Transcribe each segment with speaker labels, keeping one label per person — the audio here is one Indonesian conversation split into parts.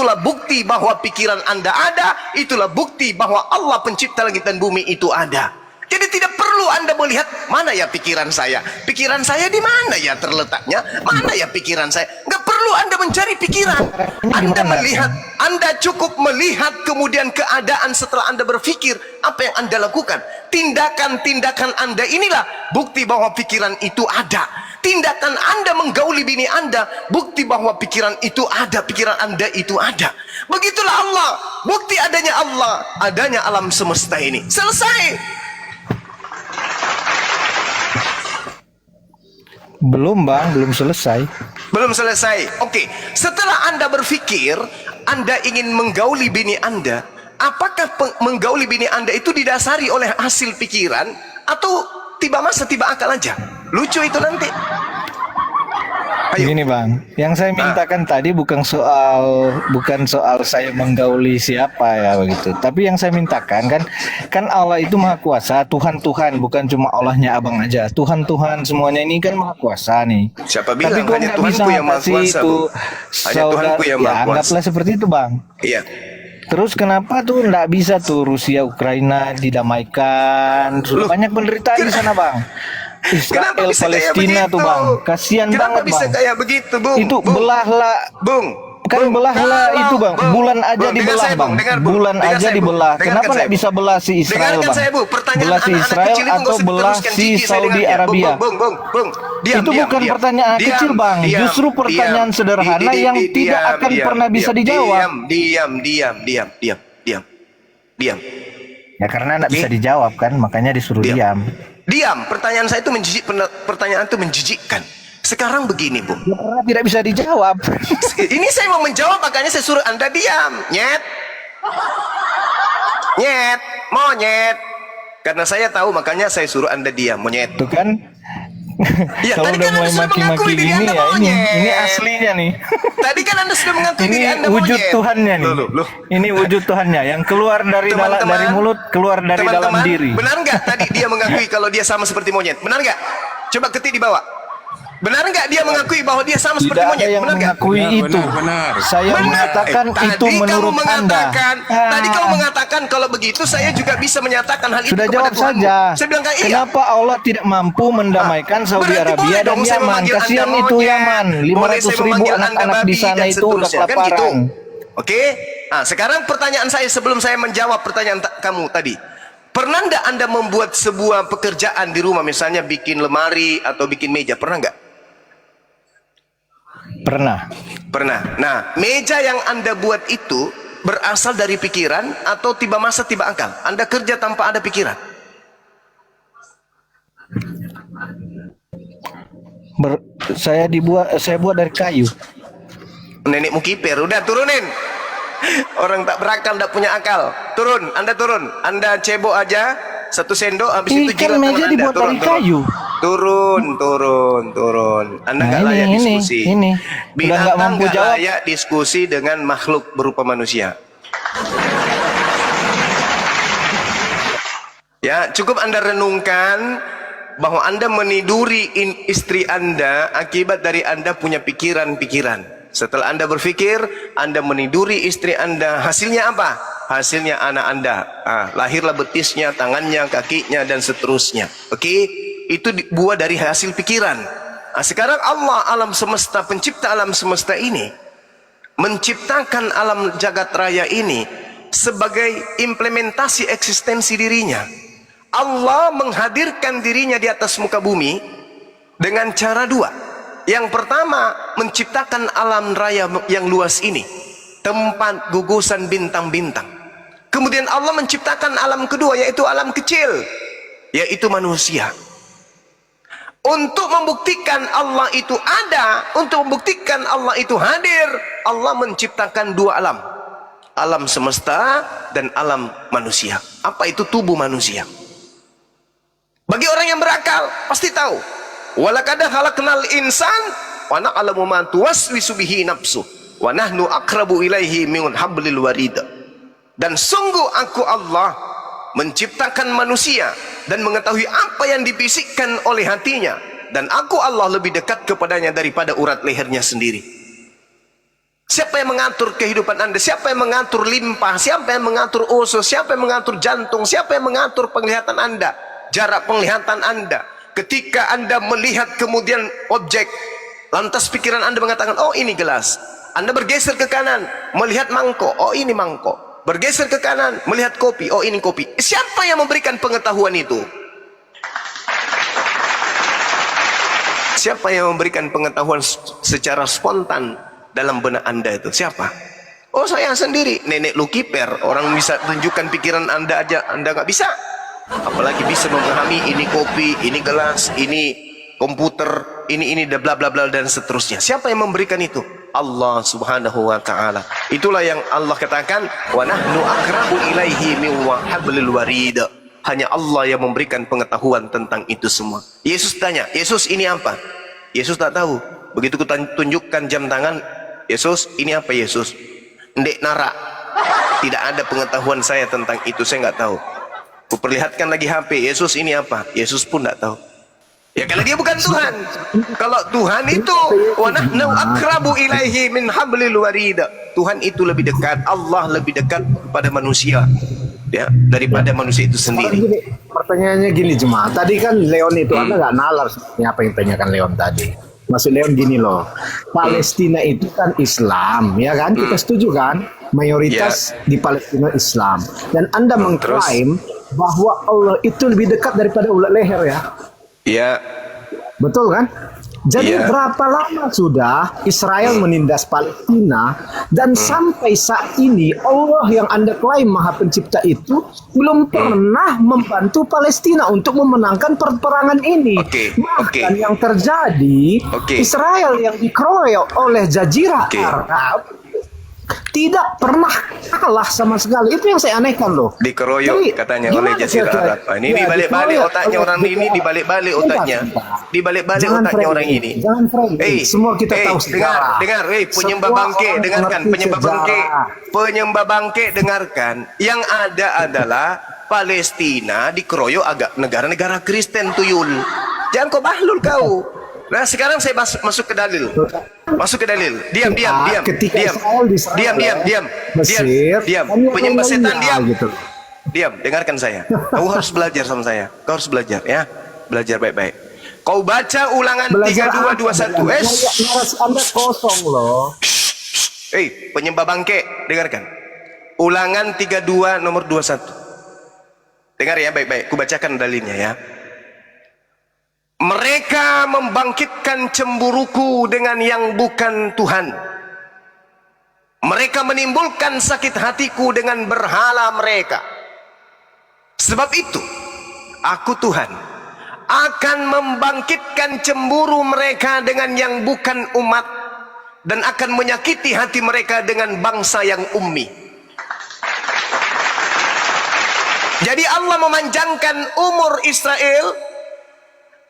Speaker 1: itulah bukti bahwa pikiran Anda ada, itulah bukti bahwa Allah pencipta langit dan bumi itu ada. Jadi tidak perlu Anda melihat mana ya pikiran saya di mana ya terletaknya, mana ya pikiran saya. Nggak perlu Anda mencari pikiran. Anda melihat, Anda cukup melihat kemudian keadaan setelah Anda berpikir apa yang Anda lakukan. Tindakan-tindakan Anda inilah bukti bahwa pikiran itu ada. Tindakan Anda menggauli bini Anda, bukti bahwa pikiran itu ada, pikiran Anda itu ada. Begitulah Allah, bukti adanya Allah, adanya alam semesta ini. Selesai.
Speaker 2: Belum bang, belum selesai.
Speaker 1: Belum selesai. Oke, setelah Anda berpikir, Anda ingin menggauli bini Anda, apakah menggauli bini Anda itu didasari oleh hasil pikiran atau tiba masa tiba akal aja? Lucu itu nanti. Ayo.
Speaker 2: Gini bang, yang saya mintakan tadi bukan soal saya menggauli siapa ya begitu. Tapi yang saya mintakan kan Allah itu maha kuasa, Tuhan, bukan cuma Allahnya abang aja. Tuhan semuanya ini kan maha kuasa nih.
Speaker 1: Siapa bilang
Speaker 2: tapi
Speaker 1: hanya Tuhanku yang maha kuasa?
Speaker 2: Hanya Tuhanku yang maha kuasa. Anggaplah seperti itu bang.
Speaker 1: Iya.
Speaker 2: Terus kenapa tuh nggak bisa tuh Rusia Ukraina didamaikan? Banyak penderitaan di sana bang. Israel Palestina tuh bang, kasihan banget
Speaker 1: bisa
Speaker 2: bang.
Speaker 1: Kayak begitu, Bung?
Speaker 2: Itu belahlah,
Speaker 1: Bung.
Speaker 2: Belahlah itu bang. Bulan aja dibelah bang. Bulan aja dibelah. Kenapa nggak bisa belah si Israel bang? Belah si Israel atau belah si Saudi Arabia? Itu bukan pertanyaan kecil bang. Justru pertanyaan sederhana yang tidak akan pernah bisa dijawab.
Speaker 1: Diam.
Speaker 2: Ya karena nggak bisa dijawab kan, makanya disuruh diam.
Speaker 1: Diam. Pertanyaan saya itu pertanyaan itu menjijikkan. Sekarang begini, Bung.
Speaker 2: Ya, karena tidak bisa dijawab.
Speaker 1: Ini saya mau menjawab, makanya saya suruh Anda diam. Nyet, monyet. Karena saya tahu, makanya saya suruh Anda diam, monyet.
Speaker 2: Tuh kan.
Speaker 1: Ya,
Speaker 2: kalau udah mulai maki-maki gini ya, ini aslinya nih.
Speaker 1: Tadi kan Anda sudah mengakui diri Anda
Speaker 2: wujud
Speaker 1: monyet.
Speaker 2: Tuhannya nih. Loh. Ini wujud Tuhannya yang keluar dari dari mulut, keluar dari dalam diri.
Speaker 1: Benar nggak tadi dia mengakui kalau dia sama seperti monyet? Benar nggak? Coba ketik di bawah. Benar nggak dia mengakui bahwa dia sama seperti monyet?
Speaker 2: Tidak ada yang mengakui itu. Saya mengatakan itu menurut Anda.
Speaker 1: Tadi kamu mengatakan kalau begitu saya juga bisa menyatakan hal itu.
Speaker 2: Sudah jawab saja.
Speaker 1: Saya bilang iya.
Speaker 2: Kenapa Allah tidak mampu mendamaikan Saudi Arabia dan Yaman? Kasihan itu Yaman. 500.000 anak-anak di sana itu udah kelaparan.
Speaker 1: Oke. Nah, sekarang pertanyaan saya sebelum saya menjawab pertanyaan kamu tadi. Pernah nggak Anda membuat sebuah pekerjaan di rumah, misalnya bikin lemari atau bikin meja? Pernah nggak?
Speaker 2: Pernah.
Speaker 1: Nah, meja yang Anda buat itu berasal dari pikiran atau tiba masa tiba akal? Anda kerja tanpa ada pikiran?
Speaker 2: Saya buat dari kayu.
Speaker 1: Nenekmu kiper, udah turunin. Orang tak berakal, tak punya akal. Turun, Anda cebok aja 1 sendok, habis itu jilat
Speaker 2: meja
Speaker 1: tangan Anda.
Speaker 2: Dibuat dari kayu.
Speaker 1: Turun. Anda nggak layak diskusi. Binatang nggak layak diskusi dengan makhluk berupa manusia. Ya, cukup Anda renungkan bahwa Anda meniduri istri Anda akibat dari Anda punya pikiran-pikiran. Setelah Anda berpikir, Anda meniduri istri Anda. Hasilnya apa? Hasilnya anak Anda. Lahirlah betisnya, tangannya, kakinya, dan seterusnya. Oke? Itu buah dari hasil pikiran. Sekarang Allah, alam semesta, pencipta alam semesta ini, menciptakan alam jagat raya ini sebagai implementasi eksistensi dirinya. Allah menghadirkan dirinya di atas muka bumi dengan cara 2. Yang pertama, menciptakan alam raya yang luas ini, tempat gugusan bintang-bintang. Kemudian Allah menciptakan alam kedua, yaitu alam kecil, yaitu manusia. Untuk membuktikan Allah itu ada, untuk membuktikan Allah itu hadir, Allah menciptakan 2 alam. Alam semesta dan alam manusia. Apa itu tubuh manusia? Bagi orang yang berakal, pasti tahu. Walaqad khalaqnal insan wa na'lamu ma tuwaswisu bihi nafsuh wa nahnu aqrabu ilaihi min hablil warid. Dan sungguh aku Allah menciptakan manusia dan mengetahui apa yang dibisikkan oleh hatinya, dan aku Allah lebih dekat kepadanya daripada urat lehernya sendiri. Siapa yang mengatur kehidupan Anda? Siapa yang mengatur limpah? Siapa yang mengatur usus? Siapa yang mengatur jantung? Siapa yang mengatur penglihatan Anda? Jarak penglihatan Anda. Ketika Anda melihat kemudian objek, lantas pikiran Anda mengatakan, oh ini gelas. Anda bergeser ke kanan, melihat mangkok, oh ini mangkok. Bergeser ke kanan, melihat kopi, oh ini kopi. Siapa yang memberikan pengetahuan itu? Siapa yang memberikan pengetahuan secara spontan dalam benak Anda itu? Siapa? Oh saya sendiri, nenek lukiper. Orang bisa tunjukkan pikiran Anda aja, Anda nggak bisa. Apalagi bisa memahami ini kopi, ini gelas, ini komputer, ini bla bla bla dan seterusnya. Siapa yang memberikan itu? Allah Subhanahu wa taala. Itulah yang Allah katakan, wa nahnu aqrabu ilaihi min hablil warid. Hanya Allah yang memberikan pengetahuan tentang itu semua. Yesus tanya, Yesus ini apa? Yesus tak tahu. Begitu ku tunjukkan jam tangan, Yesus, ini apa Yesus? Ndek nara. Tidak ada pengetahuan saya tentang itu, saya nggak tahu. Kuperlihatkan lagi HP, Yesus ini apa? Yesus pun nggak tahu. Ya kalau dia bukan Tuhan. Kalau Tuhan itu wa nahnu aqrabu ilaihi min hablil warid. Tuhan itu lebih dekat, Allah lebih dekat pada manusia ya daripada manusia itu sendiri.
Speaker 3: Gini, pertanyaannya gini jemaah. Tadi kan Leon itu Anda nggak nalar sebenarnya apa yang tanyakan Leon tadi. Maksud Leon gini loh, Palestina itu kan Islam, ya kan? Kita setuju kan? Mayoritas di Palestina Islam. Dan Anda mengklaim bahwa Allah itu lebih dekat daripada ulat leher ya?
Speaker 1: Iya.
Speaker 3: Betul kan? Jadi berapa lama sudah Israel menindas Palestina dan sampai saat ini Allah yang Anda klaim Maha Pencipta itu belum pernah membantu Palestina untuk memenangkan peperangan ini. Bahkan yang terjadi Israel yang dikeroyok oleh Jazirah Arab tidak pernah kalah sama sekali. Itu yang saya anehkan loh.
Speaker 1: Dikeroyok jadi, ya, katanya oleh Jazirah Arab. Ini ya, dibalik-balik otaknya orang ini, dibalik-balik otaknya. Dibalik-balik otaknya orang ini.
Speaker 3: Jangan semua kita tahu sejarah.
Speaker 1: Dengar, penyembah bangke, dengarkan, penyembah bangke, dengarkan. Yang ada adalah Palestina dikeroyok agak negara-negara Kristen tuyul. Jangan kau bahlul kau. Nah sekarang saya masuk ke dalil. Masuk ke dalil. Diam. Penyembah setan diam. Diam, dengarkan saya. Kau harus belajar sama saya. Kau harus belajar ya. Belajar baik-baik. Kau baca Ulangan 3221.
Speaker 3: Narasi Anda kosong loh.
Speaker 1: Penyembah bangke, dengarkan. Ulangan 32 nomor 21. Dengar ya baik-baik. Ku bacakan dalilnya ya. Mereka membangkitkan cemburuku dengan yang bukan Tuhan. Mereka menimbulkan sakit hatiku dengan berhala mereka. Sebab itu, aku Tuhan akan membangkitkan cemburu mereka dengan yang bukan umat dan akan menyakiti hati mereka dengan bangsa yang ummi. Jadi Allah memanjangkan umur Israel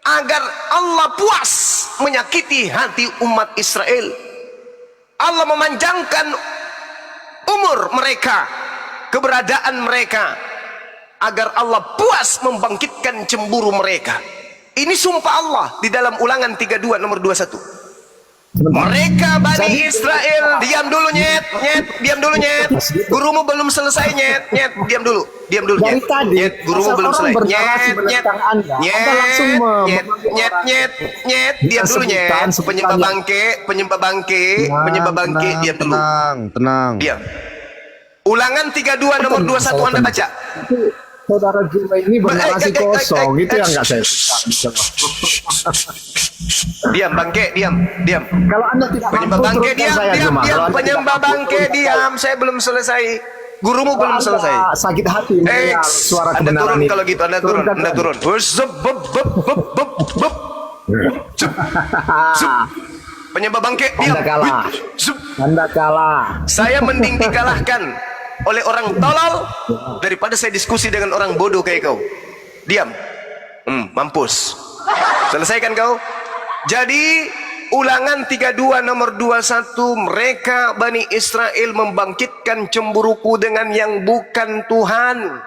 Speaker 1: agar Allah puas menyakiti hati umat Israel. Allah memanjangkan umur mereka, keberadaan mereka, agar Allah puas membangkitkan cemburu mereka. Ini sumpah Allah di dalam Ulangan 32 nomor 21. Mereka Bani Israel, diam dulu nyet, diam dulu nyet. Gurumu belum selesai nyet, diam dulu nyet. Nyet, gurumu belum selesai. Nyet, diam dulu nyet. Penyembah bangke, diam dulu.
Speaker 4: Tenang.
Speaker 1: Diam. Ulangan 32 nomor 21 Anda baca.
Speaker 3: Saudara Juma ini bernarasi kosong, itu yang nggak saya suka.
Speaker 1: Diam bangke, diam.
Speaker 3: Kalau Anda tidak
Speaker 1: penyembah bangke, diam. Penyembah bangke, diam. Saya belum selesai. Gurumu belum selesai.
Speaker 3: Sakit hati mendengar suara kebenaran
Speaker 1: ini. Kalau gitu Anda turun. Penyembah bangke, diam.
Speaker 3: Anda kalah.
Speaker 1: Saya mending dikalahkan oleh orang tolol daripada saya diskusi dengan orang bodoh kayak kau. Diam. Mampus. Selesaikan kau. Jadi Ulangan 32 nomor 21, mereka Bani Israel membangkitkan cemburuku dengan yang bukan Tuhan.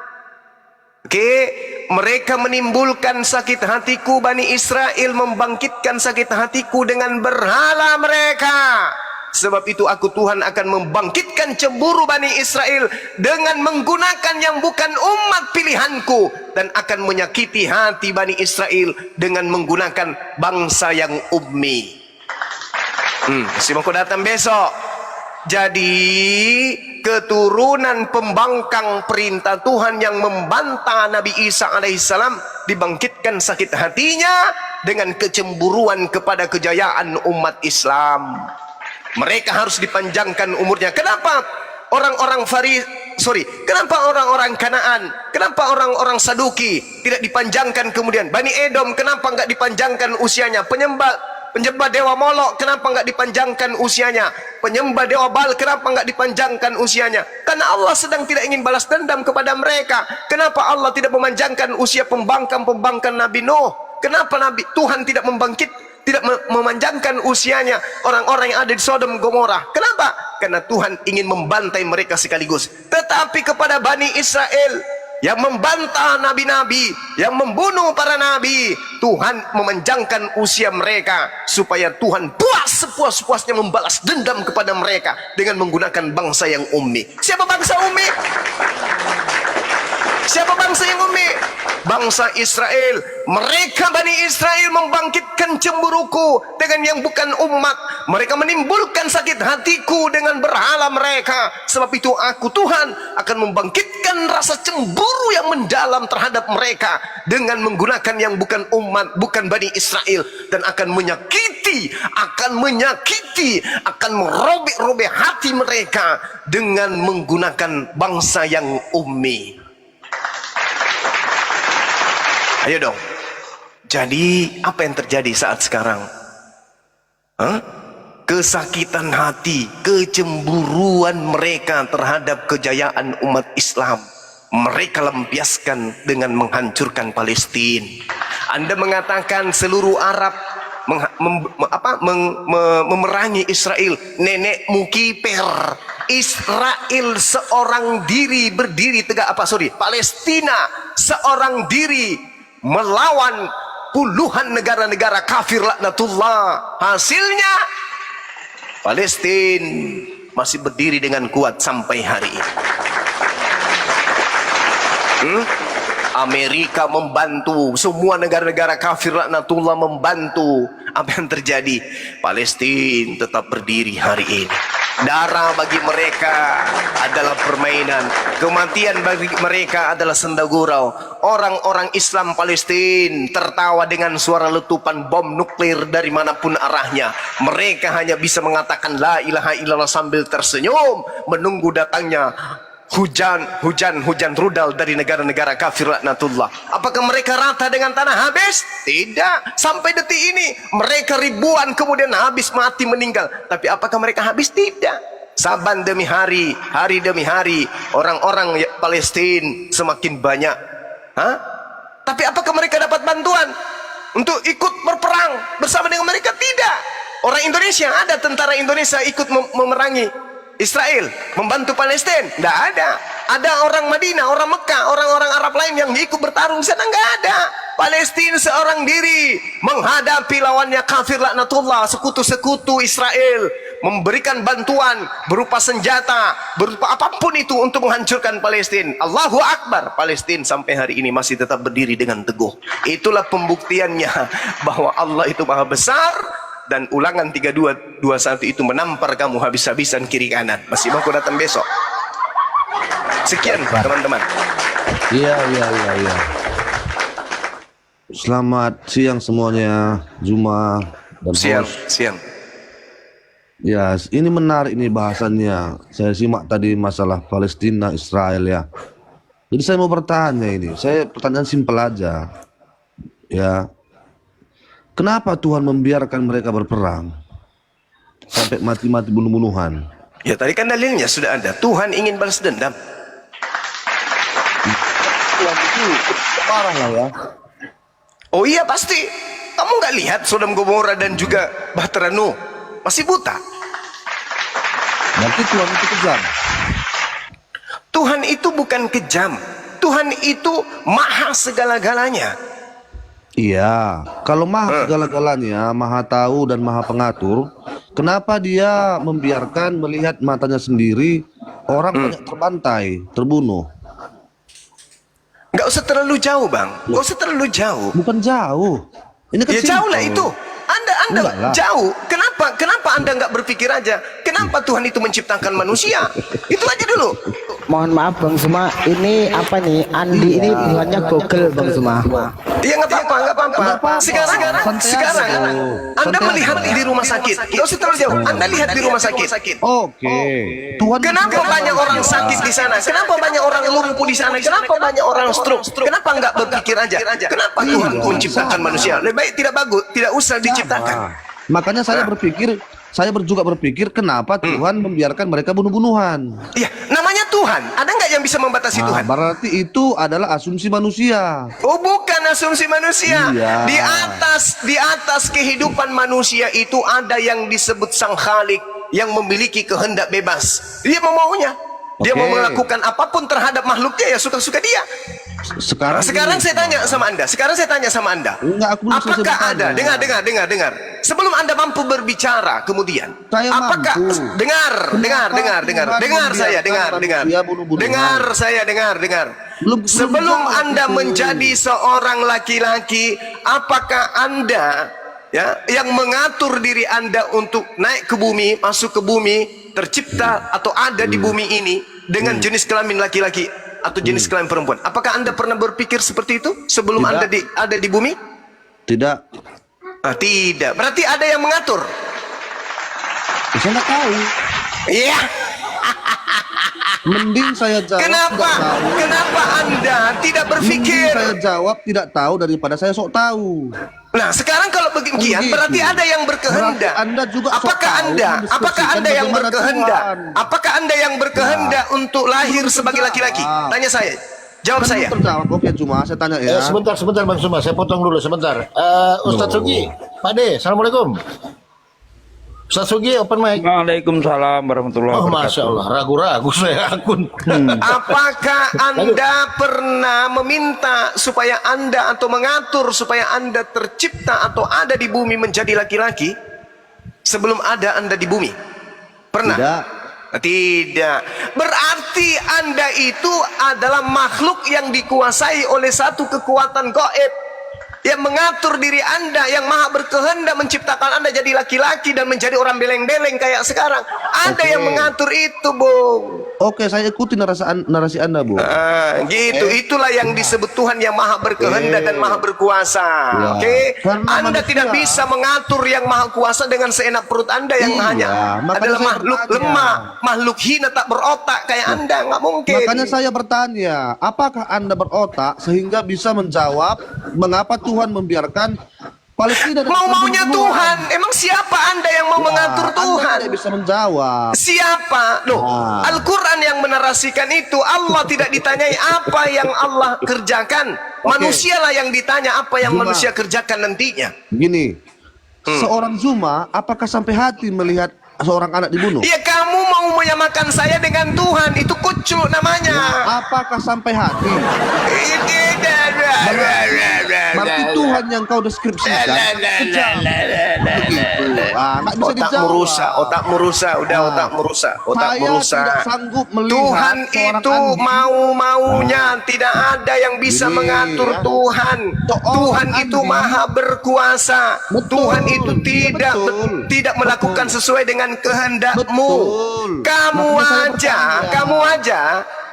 Speaker 1: Mereka menimbulkan sakit hatiku. Bani Israel membangkitkan sakit hatiku dengan berhala mereka. Sebab itu aku Tuhan akan membangkitkan cemburu Bani Israel dengan menggunakan yang bukan umat pilihanku, dan akan menyakiti hati Bani Israel dengan menggunakan bangsa yang ummi. Masih mau datang besok. Jadi keturunan pembangkang perintah Tuhan yang membantah Nabi Isa alaihissalam dibangkitkan sakit hatinya dengan kecemburuan kepada kejayaan umat Islam. Mereka harus dipanjangkan umurnya. Kenapa orang-orang kenapa orang-orang Kanaan, kenapa orang-orang Saduki tidak dipanjangkan kemudian? Bani Edom kenapa enggak dipanjangkan usianya? Penyembah dewa Molok kenapa enggak dipanjangkan usianya? Penyembah dewa Baal kenapa enggak dipanjangkan usianya? Karena Allah sedang tidak ingin balas dendam kepada mereka. Kenapa Allah tidak memanjangkan usia pembangkang Nabi Nuh? Kenapa Tuhan tidak memanjangkan usianya orang-orang yang ada di Sodom Gomora? Kenapa? Karena Tuhan ingin membantai mereka sekaligus. Tetapi kepada Bani Israel yang membantah nabi-nabi, yang membunuh para nabi, Tuhan memanjangkan usia mereka supaya Tuhan puas sepuas-puasnya membalas dendam kepada mereka dengan menggunakan bangsa yang ummi. Siapa bangsa ummi? Siapa bangsa yang ummi? Bangsa Israel. Mereka Bani Israel membangkitkan cemburuku dengan yang bukan umat. Mereka menimbulkan sakit hatiku dengan berhala mereka. Sebab itu aku Tuhan akan membangkitkan rasa cemburu yang mendalam terhadap mereka dengan menggunakan yang bukan umat, bukan Bani Israel, dan akan menyakiti, akan merobek-robek hati mereka dengan menggunakan bangsa yang ummi. Ayo dong. Jadi apa yang terjadi saat sekarang? Kesakitan hati, kecemburuan mereka terhadap kejayaan umat Islam mereka lampiaskan dengan menghancurkan Palestina. Anda mengatakan seluruh Arab memerangi Israel, nenekmu kiper. Israel seorang diri berdiri tegak, Palestina seorang diri melawan puluhan negara-negara kafir laknatullah. Hasilnya Palestina masih berdiri dengan kuat sampai hari ini. Amerika membantu, semua negara-negara kafir laknatullah membantu. Apa yang terjadi? Palestina tetap berdiri hari ini. Darah bagi mereka adalah permainan, kematian bagi mereka adalah senda gurau. Orang-orang Islam Palestina tertawa dengan suara letupan bom nuklir dari manapun arahnya. Mereka hanya bisa mengatakan la ilaha illallah sambil tersenyum menunggu datangnya hujan rudal dari negara-negara kafir laknatullah. Apakah mereka rata dengan tanah habis? Tidak. Sampai detik ini mereka ribuan kemudian habis, mati, meninggal. Tapi apakah mereka habis? Tidak. Saban demi hari demi hari, orang-orang Palestina semakin banyak. Tapi apakah mereka dapat bantuan untuk ikut berperang bersama dengan mereka? Tidak. Orang Indonesia, ada tentara Indonesia ikut memerangi Israel, membantu Palestina? Tidak ada. Ada orang Madinah, orang Mekah, orang-orang Arab lain yang ikut bertarung di sana? Enggak ada. Palestina seorang diri menghadapi lawannya kafir laknatullah, sekutu-sekutu Israel, memberikan bantuan berupa senjata, berupa apapun itu untuk menghancurkan Palestina. Allahu Akbar. Palestina sampai hari ini masih tetap berdiri dengan teguh. Itulah pembuktiannya bahwa Allah itu maha besar. Dan Ulangan 32:21 itu menampar kamu habis-habisan kiri kanan. Masih mau datang besok? Sekian teman-teman.
Speaker 4: Iya. Selamat siang semuanya, Juma dan
Speaker 1: Siang.
Speaker 4: Ya, ini menarik ini bahasannya. Saya simak tadi masalah Palestina, Israel ya. Jadi saya mau bertanya ini. Pertanyaan simpel aja. Ya. Kenapa Tuhan membiarkan mereka berperang sampai mati-mati bunuh-bunuhan?
Speaker 1: Ya tadi kan dalilnya sudah ada. Tuhan ingin balas dendam.
Speaker 4: Tuhan itu marah lah ya.
Speaker 1: Oh iya pasti. Kamu nggak lihat Sodom Gomora dan juga Bahtera Nuh masih buta?
Speaker 4: Nanti Tuhan itu kejam.
Speaker 1: Tuhan itu bukan kejam. Tuhan itu maha segala-galanya.
Speaker 4: Iya, kalau maha segala-galanya, maha tahu dan maha pengatur, kenapa dia membiarkan melihat matanya sendiri orang banyak terbantai, terbunuh?
Speaker 1: Nggak usah terlalu jauh, Bang. Nggak usah terlalu jauh.
Speaker 4: Bukan jauh. Ini kan
Speaker 1: Ya jauh lah
Speaker 4: simpel.
Speaker 1: itu. Anda
Speaker 4: Enggak lah.
Speaker 1: jauh. Kenapa Anda nggak berpikir aja? Kenapa Tuhan itu menciptakan manusia? Itu aja dulu.
Speaker 5: Mohon maaf Bang Suma, ini apa nih? Andi ini bukannya Google Bang Suma.
Speaker 1: Iya nggak apa-apa, nggak apa-apa. Sekarang Anda melihat di rumah sakit. Nggak usah terlalu jauh. Anda lihat di rumah sakit.
Speaker 4: Oke. Tuhan
Speaker 1: Kenapa banyak orang sakit di sana? Kenapa banyak orang lumpuh di sana? Kenapa banyak orang stroke? Kenapa nggak berpikir aja? Kenapa Tuhan menciptakan manusia? Lebih baik tidak bagus, tidak usah diciptakan.
Speaker 4: Makanya saya juga berpikir kenapa Tuhan membiarkan mereka bunuh-bunuhan.
Speaker 1: Iya, namanya Tuhan. Ada nggak yang bisa membatasi
Speaker 4: Nah,
Speaker 1: Tuhan?
Speaker 4: berarti itu adalah asumsi manusia.
Speaker 1: Oh, bukan asumsi manusia.
Speaker 4: Iya.
Speaker 1: Di atas kehidupan manusia itu ada yang disebut Sang Khalik yang memiliki kehendak bebas. Dia mau-maunya. Dia
Speaker 4: Oke.
Speaker 1: mau melakukan apapun terhadap makhluknya ya suka-suka dia.
Speaker 4: Sekarang
Speaker 1: Saya tanya sama Anda.
Speaker 4: Enggak, aku belum selesai
Speaker 1: Apakah ada?
Speaker 4: bertanya.
Speaker 1: Dengar. Sebelum Anda mampu berbicara kemudian,
Speaker 4: Saya
Speaker 1: apakah
Speaker 4: mampu.
Speaker 1: dengar saya.
Speaker 4: Belum
Speaker 1: Sebelum
Speaker 4: jawab
Speaker 1: Anda
Speaker 4: itu.
Speaker 1: menjadi seorang laki-laki, apakah Anda yang mengatur diri Anda untuk naik ke bumi, masuk ke bumi, tercipta atau ada di bumi ini dengan jenis kelamin laki-laki atau jenis kelamin perempuan? Apakah Anda pernah berpikir seperti itu sebelum
Speaker 4: Tidak.
Speaker 1: Anda ada di bumi?
Speaker 4: Tidak.
Speaker 1: Tidak. Berarti ada yang mengatur.
Speaker 4: Saya nggak tahu.
Speaker 1: Iya.
Speaker 4: Mending saya jawab
Speaker 1: Kenapa?
Speaker 4: tidak tahu.
Speaker 1: Kenapa Anda tidak
Speaker 4: Mending
Speaker 1: berpikir?
Speaker 4: saya jawab tidak tahu daripada saya sok tahu.
Speaker 1: Nah, sekarang kalau begini
Speaker 4: Begitu.
Speaker 1: berarti ada yang berkehendak.
Speaker 4: Berarti Anda juga sok
Speaker 1: Apakah
Speaker 4: tahu
Speaker 1: Anda
Speaker 4: mendiskusikan
Speaker 1: yang
Speaker 4: bagaimana
Speaker 1: berkehendak?
Speaker 4: Tuhan.
Speaker 1: Apakah Anda yang berkehendak untuk lahir sebagai laki-laki? Tanya saya. Jawab saya.
Speaker 4: Belum terjawab. Oke, cuma saya tanya ya.
Speaker 6: Sebentar Bang Suma, saya potong dulu sebentar. Ustadz Sugi, Pak De, Assalamualaikum. Ustadz Sugi, open mic.
Speaker 7: Waalaikumsalam warahmatullahi
Speaker 6: Oh,
Speaker 7: wabarakatuh.
Speaker 6: Masya Allah, ragu-ragu saya akun.
Speaker 1: Apakah Anda pernah meminta supaya Anda atau mengatur supaya Anda tercipta atau ada di bumi menjadi laki-laki sebelum ada Anda di bumi? Pernah? Tidak. Berarti Anda itu adalah makhluk yang dikuasai oleh satu kekuatan gaib yang mengatur diri Anda, yang maha berkehendak menciptakan Anda jadi laki-laki dan menjadi orang beleng-beleng kayak sekarang. Ada
Speaker 4: Oke.
Speaker 1: yang mengatur itu, Bung.
Speaker 4: Oke, saya ikuti narasi Anda, Bu.
Speaker 1: Gitu. Itulah yang disebut Tuhan yang maha berkehendak dan maha berkuasa.
Speaker 4: Ya.
Speaker 1: Oke?
Speaker 4: Karena
Speaker 1: Anda
Speaker 4: manusia-
Speaker 1: tidak bisa mengatur yang maha kuasa dengan seenak perut Anda yang
Speaker 4: Iya,
Speaker 1: hanya
Speaker 4: makanya
Speaker 1: adalah
Speaker 4: saya
Speaker 1: makhluk
Speaker 4: bertanya.
Speaker 1: lemah, makhluk hina tak berotak kayak Anda. Nggak mungkin.
Speaker 4: Makanya saya bertanya, apakah Anda berotak sehingga bisa menjawab mengapa Tuhan membiarkan Palestina dan
Speaker 1: Mau-maunya
Speaker 4: Palestina
Speaker 1: Tuhan. Emang siapa Anda yang mau mengatur
Speaker 4: Anda
Speaker 1: Tuhan?
Speaker 4: tidak bisa menjawab.
Speaker 1: Siapa? Loh,
Speaker 4: Nah.
Speaker 1: Al-Quran yang menarasikan itu. Allah tidak ditanyai apa yang Allah kerjakan. Manusialah yang ditanya apa yang
Speaker 4: Zuma.
Speaker 1: manusia kerjakan nantinya.
Speaker 4: Gini, seorang Zuma, apakah sampai hati melihat seorang anak dibunuh?
Speaker 1: Ya, kamu mau menyamakan saya dengan Tuhan. Itu kucuk namanya.
Speaker 4: Apakah sampai hati?
Speaker 1: Tidak.
Speaker 4: Berarti Tuhan yang kau deskripsikan kejam. Begitu. Nggak bisa dijawab.
Speaker 1: Otakmu rusak, udah
Speaker 4: Nah,
Speaker 1: otakmu rusak.
Speaker 4: Saya tidak sanggup melihat
Speaker 1: Tuhan
Speaker 4: seorang
Speaker 1: itu
Speaker 4: anjing.
Speaker 1: mau-maunya, tidak ada yang bisa
Speaker 4: Gini,
Speaker 1: mengatur
Speaker 4: ya.
Speaker 1: Tuhan.
Speaker 4: Seorang
Speaker 1: Tuhan itu
Speaker 4: anjing.
Speaker 1: maha berkuasa.
Speaker 4: Betul.
Speaker 1: Tuhan itu
Speaker 4: Betul.
Speaker 1: tidak melakukan sesuai dengan kehendakmu.
Speaker 4: Betul.
Speaker 1: Kamu
Speaker 4: Makanya saya
Speaker 1: aja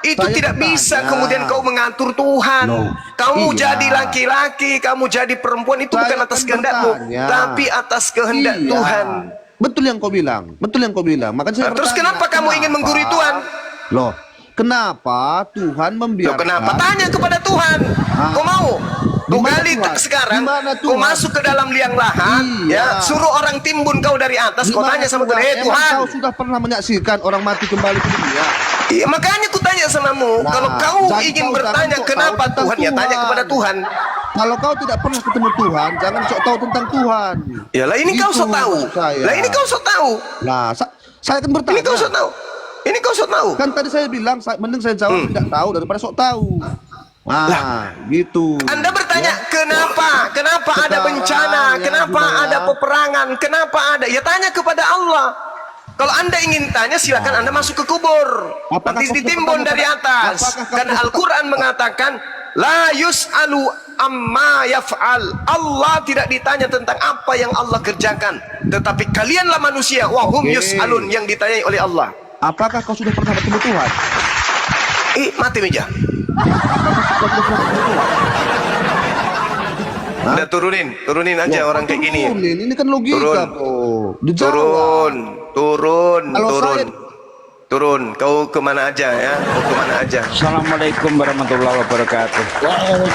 Speaker 1: itu
Speaker 4: Saya
Speaker 1: tidak bisa
Speaker 4: bertanya.
Speaker 1: kemudian kau mengatur Tuhan.
Speaker 4: No.
Speaker 1: Kamu
Speaker 4: Iya.
Speaker 1: jadi laki-laki, kamu jadi perempuan itu
Speaker 4: Saya
Speaker 1: bukan atas
Speaker 4: kan
Speaker 1: kehendakmu,
Speaker 4: bertanya.
Speaker 1: tapi atas kehendak
Speaker 4: Iya.
Speaker 1: Tuhan.
Speaker 4: Betul yang kau bilang. Makanya saya
Speaker 1: Nah, terus
Speaker 4: bertanya,
Speaker 1: kenapa kamu ingin menggurui Tuhan?
Speaker 4: Loh, kenapa Tuhan
Speaker 1: Loh,
Speaker 4: membiarkan?
Speaker 1: kenapa? Tanya kepada Tuhan. Kau mau? Kau
Speaker 4: Di mana
Speaker 1: gali
Speaker 4: Tuhan?
Speaker 1: sekarang,
Speaker 4: Di mana
Speaker 1: kau
Speaker 4: Tuhan?
Speaker 1: masuk ke dalam liang lahat,
Speaker 4: Iya.
Speaker 1: suruh orang timbun kau dari atas, kau tanya sama Tuhan,
Speaker 4: Emang
Speaker 1: Tuhan.
Speaker 4: kau sudah pernah menyaksikan orang mati kembali ke dunia?
Speaker 1: Iya, makanya ku tanya samamu,
Speaker 4: Nah,
Speaker 1: kalau kau
Speaker 4: jadi
Speaker 1: ingin
Speaker 4: kau
Speaker 1: bertanya
Speaker 4: jangan sok
Speaker 1: kenapa
Speaker 4: tahu tentang
Speaker 1: Tuhan, ya tanya kepada Tuhan.
Speaker 4: Kalau kau tidak pernah ketemu Tuhan, jangan sok tahu tentang Tuhan.
Speaker 1: Ya lah ini kau
Speaker 4: Itu
Speaker 1: sok tahu.
Speaker 4: maksud saya.
Speaker 1: Lah ini kau sok tahu.
Speaker 4: Nah, saya akan bertanya.
Speaker 1: Ini kau sok tahu. Ini kau sok tahu.
Speaker 4: Kan tadi saya bilang, mending saya jawab tidak tahu daripada sok tahu. Gitu.
Speaker 1: Anda bertanya, kenapa? Kenapa ada bencana? Kenapa ada peperangan? Kenapa ada? Ya tanya kepada Allah. Kalau Anda ingin tanya, silakan Anda masuk ke kubur.
Speaker 4: Apakah
Speaker 1: Nanti
Speaker 4: kau
Speaker 1: ditimbun
Speaker 4: bertanya
Speaker 1: dari
Speaker 4: kepada-
Speaker 1: atas.
Speaker 4: apakah
Speaker 1: Karena Al-Quran mengatakan, La yus'alu amma yaf'al. Allah tidak ditanya tentang apa yang Allah kerjakan. Tetapi kalianlah manusia. Wahum yus'alun, yang ditanyai oleh Allah.
Speaker 4: Apakah kau sudah pernah bertemu Tuhan?
Speaker 1: Mati meja. Udah turunin aja orang kayak gini.
Speaker 4: Turunin, ini kan logika
Speaker 1: Turun.
Speaker 4: tuh. Dijawab. Kalau saya-
Speaker 1: Turun. Kau kemana aja ya? Kau kemana aja?
Speaker 7: Assalamualaikum warahmatullahi wabarakatuh.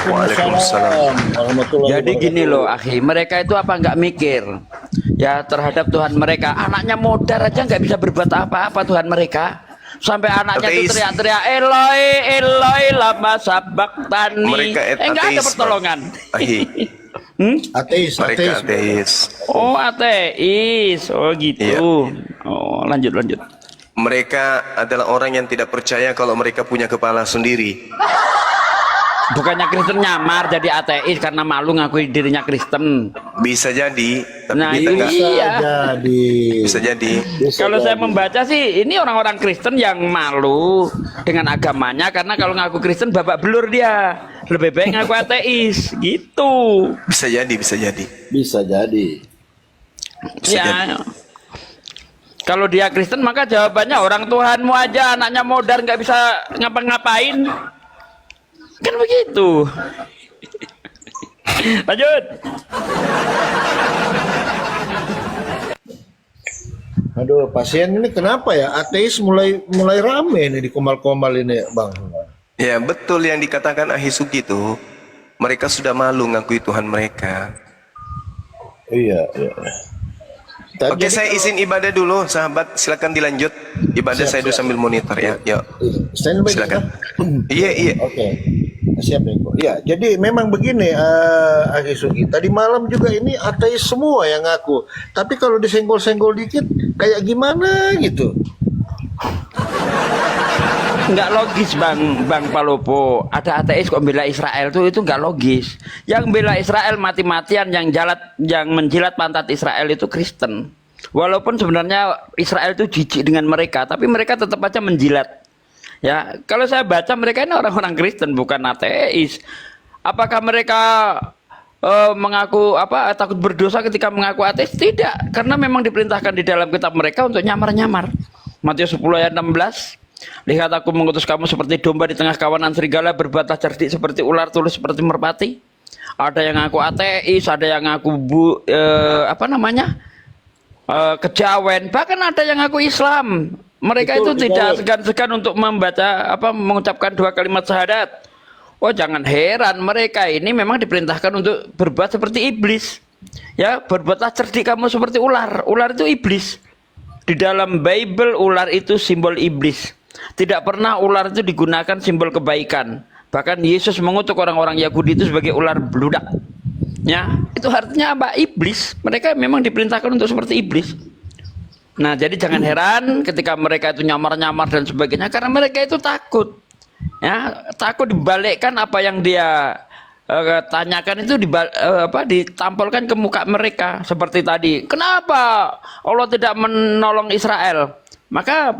Speaker 6: Waalaikumsalam warahmatullahi
Speaker 7: Jadi gini loh, akhi, mereka itu apa nggak mikir ya terhadap Tuhan mereka? Anaknya modar aja nggak bisa berbuat apa-apa Tuhan mereka. Sampai anaknya itu
Speaker 1: Ateis.
Speaker 7: teriak-teriak Eloi Eloi lama sabaktani.
Speaker 1: Mereka
Speaker 7: Nggak ada
Speaker 1: ateis,
Speaker 7: pertolongan.
Speaker 1: Ahi.
Speaker 6: Ateis,
Speaker 1: Mereka
Speaker 6: ateis.
Speaker 1: ateis.
Speaker 7: Oh ateis, oh gitu.
Speaker 1: Iya.
Speaker 7: Oh lanjut.
Speaker 1: Mereka adalah orang yang tidak percaya kalau mereka punya kepala sendiri.
Speaker 7: Bukannya Kristen nyamar jadi ateis karena malu ngakui dirinya Kristen.
Speaker 1: Bisa jadi, tapi
Speaker 7: Nah,
Speaker 1: kita enggak.
Speaker 7: iya.
Speaker 6: Jadi
Speaker 1: Bisa jadi.
Speaker 7: Kalau saya membaca sih ini orang-orang Kristen yang malu dengan agamanya karena kalau ngaku Kristen babak belur dia. Lebih baik ngaku ateis gitu.
Speaker 1: Bisa jadi, bisa jadi.
Speaker 6: bisa jadi.
Speaker 1: Bisa jadi.
Speaker 7: Ya. Kalau dia Kristen maka jawabannya orang Tuhanmu aja anaknya modar nggak bisa ngapa-ngapain. Kan begitu. Lanjut.
Speaker 6: Aduh, pasien ini kenapa ya? Ateis mulai rame nih di komal-komal ini, Bang.
Speaker 1: Ya, betul yang dikatakan Ahisugi itu. Mereka sudah malu ngakui Tuhan mereka.
Speaker 6: Iya.
Speaker 1: Oke, saya izin ibadah dulu, sahabat. Silakan dilanjut. Ibadah saya dulu sambil monitor ya. Yuk.
Speaker 6: Standby
Speaker 1: Silakan.
Speaker 6: kita.
Speaker 1: Iya.
Speaker 6: Oke. Siap nih, Kok. Ya, jadi memang begini, Akisugi. Tadi malam juga ini ateis semua yang ngaku. Tapi kalau disenggol-senggol dikit, kayak gimana gitu.
Speaker 7: Nggak logis bang Palopo. Ada ateis kok bela Israel tuh itu nggak logis. Yang bela Israel mati-matian yang menjilat pantat Israel itu Kristen. Walaupun sebenarnya Israel itu jijik dengan mereka, tapi mereka tetap aja menjilat. Ya, kalau saya baca mereka ini orang-orang Kristen bukan ateis. Apakah mereka mengaku takut berdosa ketika mengaku ateis? Tidak, karena memang diperintahkan di dalam kitab mereka untuk nyamar-nyamar. Matius 10 ayat 16. Lihat aku mengutus kamu seperti domba di tengah kawanan serigala, berbuatlah cerdik seperti ular, tulus seperti merpati. Ada yang ngaku ateis, ada yang ngaku kejawen, bahkan ada yang ngaku Islam. Mereka
Speaker 6: Betul,
Speaker 7: itu tidak segan-segan untuk mengucapkan 2 kalimat syahadat. Oh, jangan heran mereka ini memang diperintahkan untuk berbuat seperti iblis. Ya, berbuatlah cerdik kamu seperti ular. Ular itu iblis. Di dalam Bible ular itu simbol iblis. Tidak pernah ular itu digunakan simbol kebaikan. Bahkan Yesus mengutuk orang-orang Yahudi itu sebagai ular beludak. Ya, itu artinya apa? Iblis. Mereka memang diperintahkan untuk seperti iblis. Nah, jadi jangan heran ketika mereka itu nyamar-nyamar dan sebagainya karena mereka itu takut. Ya, takut dibalikkan apa yang dia tanyakan itu ditampilkan ke muka mereka seperti tadi. Kenapa Allah tidak menolong Israel? Maka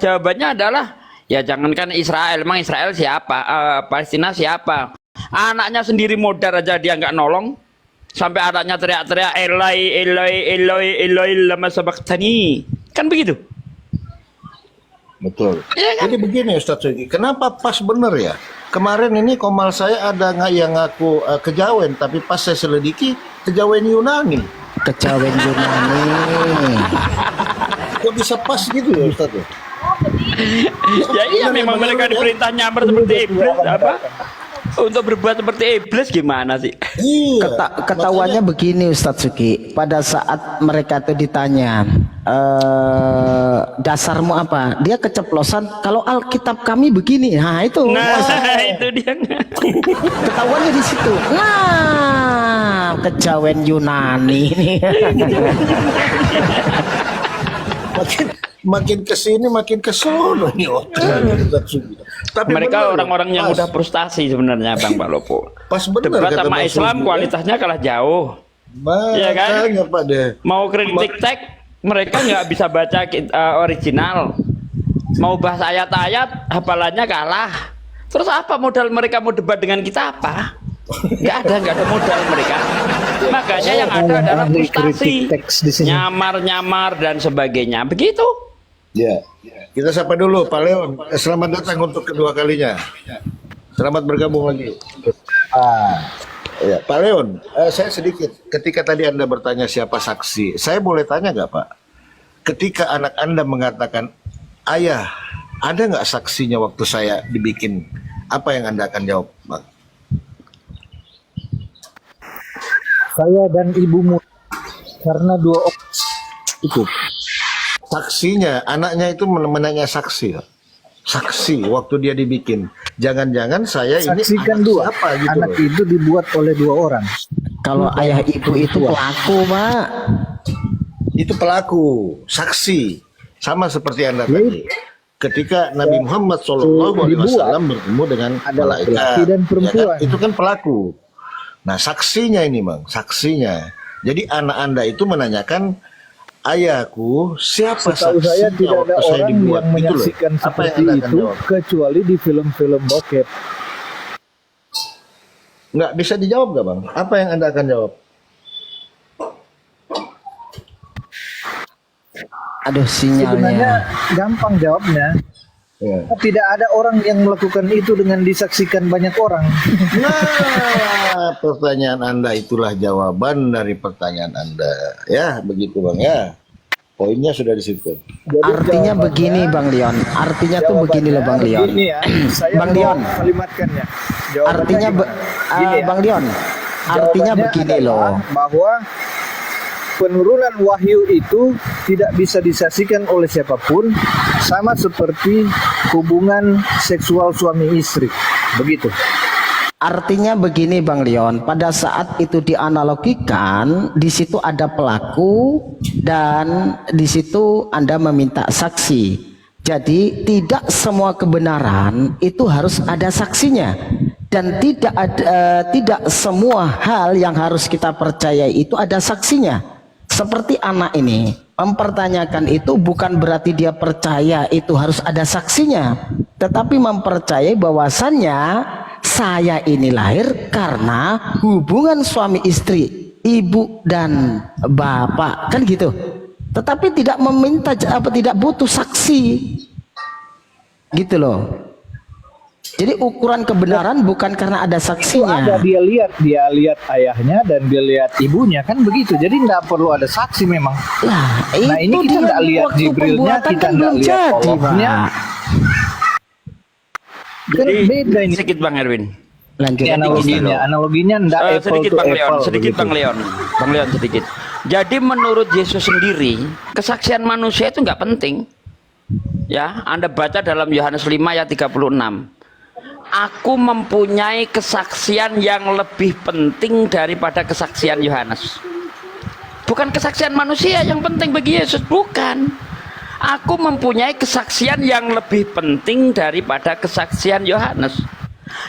Speaker 7: jawabannya adalah ya jangankan Israel, emang Israel siapa? Palestina siapa? Anaknya sendiri modar aja dia nggak nolong. Sampai anaknya teriak-teriak Eloi lama sabaktani. Kan begitu?
Speaker 6: Betul.
Speaker 7: Iya kan?
Speaker 6: Jadi begini Ustadz Sugi, kenapa pas bener ya? Kemarin ini komal saya ada yang ngaku kejawen, tapi pas saya selidiki kejawen Yunani.
Speaker 5: Kejawen Yunani.
Speaker 6: Kok bisa pas gitu ya Ustadz?
Speaker 7: Ya iya memang mereka diperintah nyamar seperti iblis apa? Untuk berbuat seperti iblis gimana sih?
Speaker 6: Iya.
Speaker 5: Ketahuannya begini Ustadz Suki, pada saat mereka itu ditanya dasarmu apa, dia keceplosan kalau Alkitab kami begini. Nah itu
Speaker 7: Itu dia.
Speaker 5: ketahuannya di situ. Nah, kejawen Yunani ini.
Speaker 6: makin kesini makin kesono nih otak. Tapi
Speaker 7: Mereka
Speaker 6: benar,
Speaker 7: orang-orang yang
Speaker 6: pas.
Speaker 7: udah frustasi sebenarnya Bang Pak Lopo.
Speaker 6: Pas benar
Speaker 7: Debat
Speaker 6: kata
Speaker 7: sama
Speaker 6: Bang
Speaker 7: Islam
Speaker 6: Sugi,
Speaker 7: kualitasnya kalah jauh. Iya kan?
Speaker 6: Makanya Pak deh.
Speaker 7: Mau kritik teks mereka nggak bisa baca original. Mau bahas ayat-ayat hafalannya kalah. Terus apa modal mereka mau debat dengan kita apa? Nggak ada modal mereka. Makanya yang ada adalah
Speaker 3: ahli
Speaker 7: frustasi,
Speaker 3: kritik teks di sini.
Speaker 7: nyamar-nyamar dan sebagainya. Begitu.
Speaker 6: Ya, kita sapa dulu Pak Leon. Selamat datang untuk kedua kalinya. Selamat bergabung lagi. Ya, Pak Leon, saya sedikit. Ketika tadi Anda bertanya siapa saksi, saya boleh tanya nggak Pak? Ketika anak Anda mengatakan, ayah, ada nggak saksinya waktu saya dibikin? Apa yang Anda akan jawab, Bang?
Speaker 3: Saya dan ibumu, karena dua orang
Speaker 6: Itu saksinya, anaknya itu menanya saksi. Saksi waktu dia dibikin. Jangan-jangan saya ini
Speaker 3: saksikan
Speaker 6: anak
Speaker 3: dua.
Speaker 6: siapa gitu
Speaker 3: Anak
Speaker 6: loh.
Speaker 3: itu dibuat oleh dua orang.
Speaker 5: Kalau ayah ibu itu pelaku, Pak.
Speaker 6: Itu pelaku, saksi. Sama seperti Anda tadi. Ketika Nabi Muhammad SAW bertemu dengan
Speaker 3: ada
Speaker 6: malaikat,
Speaker 3: laki-laki dan perempuan.
Speaker 6: itu kan pelaku. Nah, saksinya ini, Bang, saksinya. Jadi anak Anda itu menanyakan, ayahku, siapa
Speaker 3: Setahu
Speaker 6: saksinya
Speaker 3: saya tidak ada
Speaker 6: waktu saya
Speaker 3: orang
Speaker 6: dibuat?
Speaker 3: yang
Speaker 6: Gitu loh.
Speaker 3: menyaksikan
Speaker 6: Apa yang
Speaker 3: seperti
Speaker 6: Anda akan
Speaker 3: itu
Speaker 6: jawab?
Speaker 3: kecuali di film-film bokep.
Speaker 6: Nggak bisa dijawab nggak, Bang? Apa yang Anda akan jawab?
Speaker 5: Aduh,
Speaker 3: Sebenarnya
Speaker 5: sinyalnya.
Speaker 3: gampang jawabnya.
Speaker 6: Ya.
Speaker 3: Tidak ada orang yang melakukan itu dengan disaksikan banyak orang.
Speaker 6: Nah, pertanyaan Anda itulah jawaban dari pertanyaan Anda. Ya, begitu Bang ya. Poinnya sudah di situ.
Speaker 5: Artinya begini, Bang Leon. Artinya tuh begini loh, Bang Leon.
Speaker 3: Begini ya, saya
Speaker 5: Bang
Speaker 3: mau
Speaker 5: Leon.
Speaker 3: kalimatkannya. Jawabannya
Speaker 5: Artinya,
Speaker 3: gimana? Gini ya,
Speaker 5: Bang Leon. Artinya
Speaker 3: jawabannya
Speaker 5: begini
Speaker 3: adalah
Speaker 5: loh.
Speaker 3: bahwa penurunan wahyu itu tidak bisa disaksikan oleh siapapun, sama seperti hubungan seksual suami istri. Begitu.
Speaker 5: Artinya begini, Bang Leon, pada saat itu dianalogikan, di situ ada pelaku dan di situ Anda meminta saksi. Jadi tidak semua kebenaran itu harus ada saksinya dan tidak semua hal yang harus kita percaya itu ada saksinya. Seperti anak ini mempertanyakan itu bukan berarti dia percaya itu harus ada saksinya, tetapi mempercayai bahwasannya saya ini lahir karena hubungan suami istri, ibu dan bapak, kan gitu. Tetapi tidak meminta tidak butuh saksi, gitu loh. Jadi ukuran kebenaran bukan karena ada
Speaker 3: Itu ada
Speaker 5: saksinya.
Speaker 3: dia lihat ayahnya dan dia lihat ibunya, kan begitu. Jadi nggak perlu ada saksi memang.
Speaker 5: Lah,
Speaker 3: Nah, ini kita
Speaker 5: dia
Speaker 3: nggak lihat
Speaker 5: waktu
Speaker 3: Jibrilnya,
Speaker 5: pembuatan
Speaker 3: kita
Speaker 5: kan
Speaker 3: nggak
Speaker 5: belum
Speaker 3: lihat
Speaker 5: jadi,
Speaker 3: Allahnya.
Speaker 5: Pak.
Speaker 3: Kan
Speaker 7: Jadi
Speaker 3: beda ini.
Speaker 7: sedikit Bang Erwin.
Speaker 5: Lanjut.
Speaker 3: Ini analoginya ndak apple
Speaker 7: Sedikit
Speaker 3: to
Speaker 7: Bang Leon,
Speaker 3: apple,
Speaker 7: sedikit
Speaker 3: begitu.
Speaker 7: Bang Leon sedikit. Jadi menurut Yesus sendiri, kesaksian manusia itu nggak penting. Ya, Anda baca dalam Yohanes 5 ayat 36. Aku mempunyai kesaksian yang lebih penting daripada kesaksian Yohanes. Bukan kesaksian manusia yang penting bagi Yesus, bukan. Aku mempunyai kesaksian yang lebih penting daripada kesaksian Yohanes,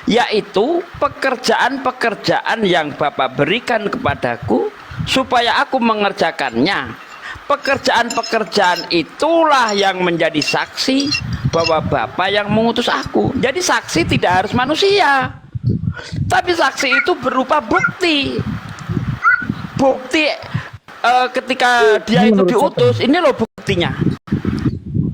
Speaker 7: yaitu pekerjaan-pekerjaan yang Bapa berikan kepadaku supaya aku mengerjakannya. Pekerjaan-pekerjaan itulah yang menjadi saksi bahwa Bapa yang mengutus aku. Jadi saksi tidak harus manusia, tapi saksi itu berupa bukti. Bukti ketika dia itu diutus, ini loh buktinya.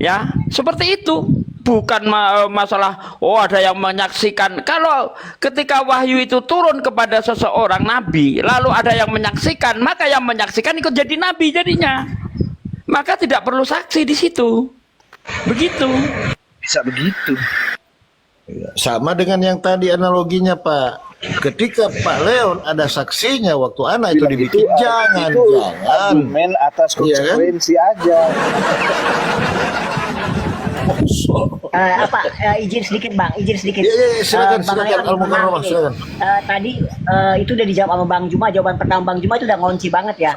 Speaker 7: Ya, seperti itu. Bukan masalah ada yang menyaksikan. Kalau ketika wahyu itu turun kepada seseorang nabi, lalu ada yang menyaksikan, maka yang menyaksikan ikut jadi nabi jadinya. Maka tidak perlu saksi di situ. Begitu.
Speaker 3: Bisa begitu.
Speaker 6: Sama dengan yang tadi analoginya Pak. Ketika Pak Leon ada saksinya waktu anak itu dibikin, jangan.
Speaker 3: Argumen atas
Speaker 6: Iya kan?
Speaker 3: konsekuensi aja.
Speaker 8: Izin sedikit Bang, izin sedikit.
Speaker 6: Iya, silakan,
Speaker 8: Bang
Speaker 6: silakan.
Speaker 8: Leon,
Speaker 6: Al-Mukarramah,
Speaker 8: maaf nih.
Speaker 6: silakan.
Speaker 8: Tadi itu udah dijawab sama Bang Juma, jawaban pertama Bang Juma itu udah ngunci banget ya.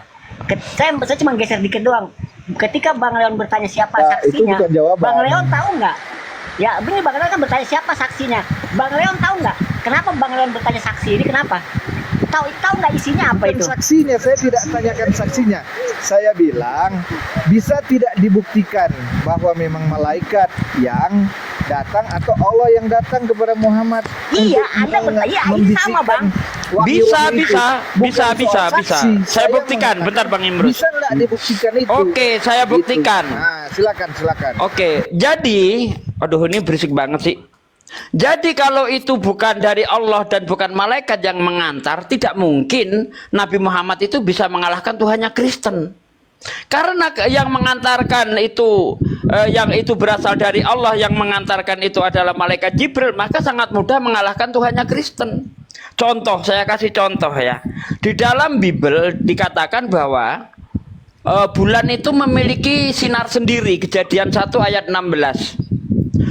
Speaker 8: Saya cuma geser dikit doang. ketika Bang Leon bertanya siapa
Speaker 3: Nah, itu
Speaker 8: saksinya,
Speaker 3: bukan jawaban.
Speaker 8: Bang Leon tahu nggak? Ya, begini Bang Leon kan bertanya siapa saksinya. Bang Leon tahu nggak? Kenapa Bang Leon bertanya saksi ini? Kenapa? Tahu nggak isinya apa
Speaker 3: Bukan
Speaker 8: itu?
Speaker 3: saksinya, saya tidak tanyakan saksinya. Saya bilang bisa tidak dibuktikan bahwa memang malaikat yang datang atau Allah yang datang kepada Muhammad.
Speaker 8: Iya,
Speaker 3: untuk
Speaker 8: Anda bertanya, iya, ini
Speaker 3: membisikkan
Speaker 8: sama, Bang.
Speaker 3: wahyu
Speaker 7: Bisa,
Speaker 3: itu.
Speaker 7: bisa,
Speaker 3: Bukan
Speaker 7: bisa,
Speaker 3: soal
Speaker 7: bisa, bisa.
Speaker 3: saksi.
Speaker 7: Saya buktikan,
Speaker 3: mengatakan,
Speaker 7: bentar Bang Imrus.
Speaker 3: Bisa nggak dibuktikan itu?
Speaker 7: Oke, saya buktikan.
Speaker 3: Gitu. Nah, silakan.
Speaker 7: Oke, jadi, aduh ini berisik banget sih. Jadi kalau itu bukan dari Allah dan bukan malaikat yang mengantar, tidak mungkin Nabi Muhammad itu bisa mengalahkan Tuhannya Kristen. Karena yang mengantarkan itu, yang itu berasal dari Allah, yang mengantarkan itu adalah malaikat Jibril, maka sangat mudah mengalahkan Tuhannya Kristen. Contoh, saya kasih contoh ya. Di dalam Bible dikatakan bahwa bulan itu memiliki sinar sendiri, Kejadian 1 ayat 16.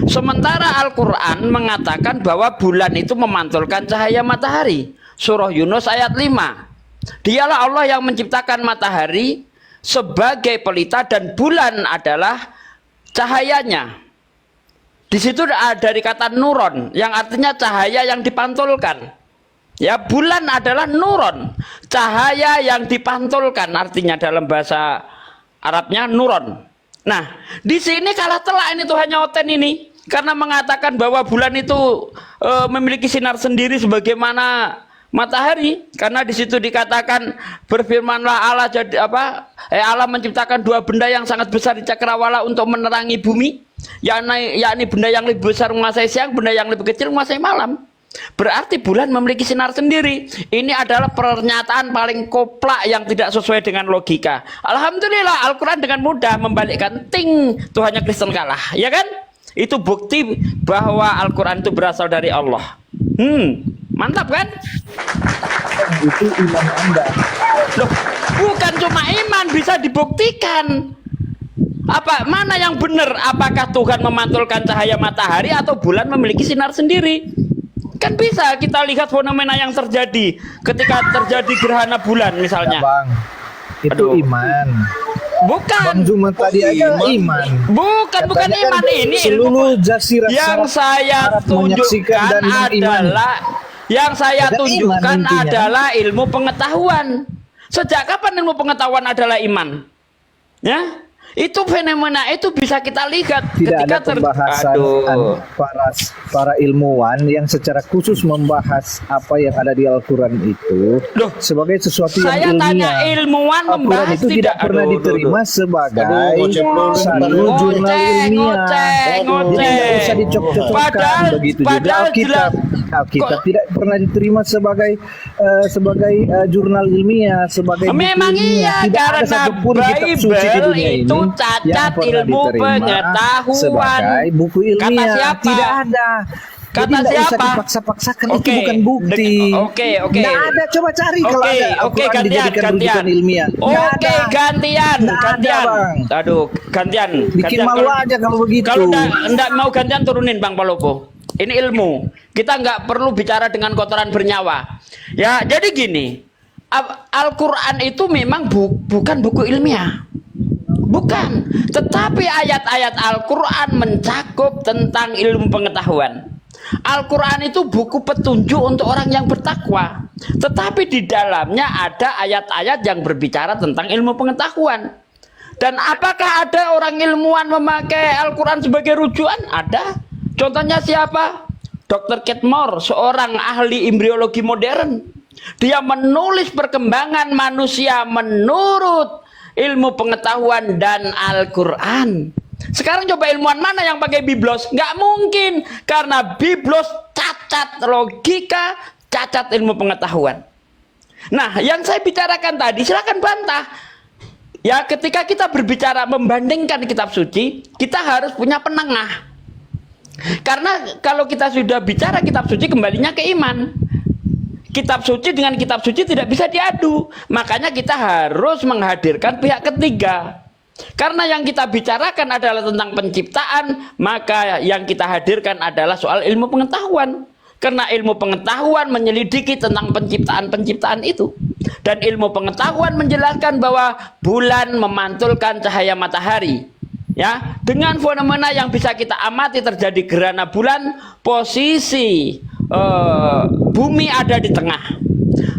Speaker 7: Sementara Al-Quran mengatakan bahwa bulan itu memantulkan cahaya matahari. Surah Yunus ayat 5. Dialah Allah yang menciptakan matahari sebagai pelita dan bulan adalah cahayanya. Di situ dari kata nuron yang artinya cahaya yang dipantulkan. Ya, bulan adalah nuron, cahaya yang dipantulkan, artinya dalam bahasa Arabnya nuron. Nah, di sini kalah telak ini Tuhan Nyoten ini, karena mengatakan bahwa bulan itu memiliki sinar sendiri sebagaimana matahari, karena di situ dikatakan berfirmanlah Allah Allah menciptakan dua benda yang sangat besar di cakrawala untuk menerangi bumi, yakni benda yang lebih besar menguasai siang, benda yang lebih kecil menguasai malam. Berarti bulan memiliki sinar sendiri. Ini adalah pernyataan paling koplak yang tidak sesuai dengan logika. Alhamdulillah Al-Quran dengan mudah membalikkan ting, Tuhannya Kristen kalah, ya kan? Itu bukti bahwa Al-Quran itu berasal dari Allah. Mantap kan?
Speaker 3: Itu iman Anda.
Speaker 7: Loh, bukan cuma iman, bisa dibuktikan. Mana yang benar? Apakah Tuhan memantulkan cahaya matahari atau bulan memiliki sinar sendiri? Kan bisa kita lihat fenomena yang terjadi ketika terjadi gerhana bulan misalnya.
Speaker 3: Ya, Bang. Itu
Speaker 7: Aduh.
Speaker 3: iman.
Speaker 7: Bukan.
Speaker 3: Bang Zuma tadi aja iman.
Speaker 7: Bukan
Speaker 3: Katanya
Speaker 7: iman,
Speaker 3: kan
Speaker 7: ini
Speaker 3: seluruh
Speaker 7: ilmu.
Speaker 3: jasirat
Speaker 7: Yang saya
Speaker 3: Arab menyaksikan
Speaker 7: tunjukkan
Speaker 3: dan beriman.
Speaker 7: adalah
Speaker 3: Ada
Speaker 7: tunjukkan
Speaker 3: iman intinya.
Speaker 7: adalah ilmu pengetahuan. Sejak kapan ilmu pengetahuan adalah iman? Ya? Itu fenomena itu bisa kita lihat
Speaker 3: Tidak
Speaker 7: ketika
Speaker 3: ada pembahasan para ilmuwan yang secara khusus membahas apa yang ada di Al-Quran itu
Speaker 7: Loh,
Speaker 3: sebagai sesuatu
Speaker 7: saya
Speaker 3: yang
Speaker 7: tanya
Speaker 3: ilmiah.
Speaker 7: ilmuwan
Speaker 3: Al-Quran
Speaker 7: membahas
Speaker 3: itu tidak pernah diterima sebagai satu jurnal ilmiah. Jadi tidak usah dicocok-cocokkan. Begitu juga Alkitab tidak pernah diterima sebagai jurnal ilmiah, sebagai buku
Speaker 7: memang
Speaker 3: ilmiah.
Speaker 7: iya,
Speaker 3: Tidak ada
Speaker 7: karena
Speaker 3: satupun kitab suci di dunia
Speaker 7: Bible
Speaker 3: ini
Speaker 7: itu
Speaker 3: yang
Speaker 7: cacat
Speaker 3: pernah
Speaker 7: ilmu
Speaker 3: diterima
Speaker 7: pengetahuan.
Speaker 3: sebagai buku ilmiah.
Speaker 7: Kata siapa?
Speaker 3: Tidak ada.
Speaker 7: Kata
Speaker 3: Jadi tidak usah
Speaker 7: siapa?
Speaker 3: dipaksa-paksakan, itu
Speaker 7: Oke,
Speaker 3: bukan bukti.
Speaker 7: oke.
Speaker 3: Tidak ada, coba cari kalau ada Al-Quran dijadikan rujukan ilmiah. Nggak
Speaker 7: Oke,
Speaker 3: ada.
Speaker 7: gantian.
Speaker 3: Nggak ada, Bang.
Speaker 7: Aduh, gantian.
Speaker 3: Bikin
Speaker 7: Gantian.
Speaker 3: malu aja kalau begitu.
Speaker 7: Kalau enggak mau gantian turunin Bang Palopo. Ini ilmu. Kita nggak perlu bicara dengan kotoran bernyawa. Ya, jadi gini. Al-Quran itu memang bukan buku ilmiah. Bukan, tetapi ayat-ayat Al-Quran mencakup tentang ilmu pengetahuan. Al-Quran itu buku petunjuk untuk orang yang bertakwa. Tetapi di dalamnya ada ayat-ayat yang berbicara tentang ilmu pengetahuan. Dan apakah ada orang ilmuwan memakai Al-Quran sebagai rujukan? Ada. Contohnya siapa? Dr. Kate Moore, seorang ahli embriologi modern. Dia menulis perkembangan manusia menurut ilmu pengetahuan dan Al-Quran. Sekarang coba ilmuwan mana yang pakai biblos? Nggak mungkin, karena biblos cacat logika, cacat ilmu pengetahuan. Nah, yang saya bicarakan tadi silakan bantah. Ya, ketika kita berbicara membandingkan kitab suci, kita harus punya penengah. Karena kalau kita sudah bicara kitab suci, kembalinya ke iman. Kitab suci dengan kitab suci tidak bisa diadu. Makanya kita harus menghadirkan pihak ketiga. Karena yang kita bicarakan adalah tentang penciptaan, maka yang kita hadirkan adalah soal ilmu pengetahuan. Karena ilmu pengetahuan menyelidiki tentang penciptaan-penciptaan itu. Dan ilmu pengetahuan menjelaskan bahwa bulan memantulkan cahaya matahari. Ya, dengan fenomena yang bisa kita amati terjadi gerhana bulan, posisi bumi ada di tengah.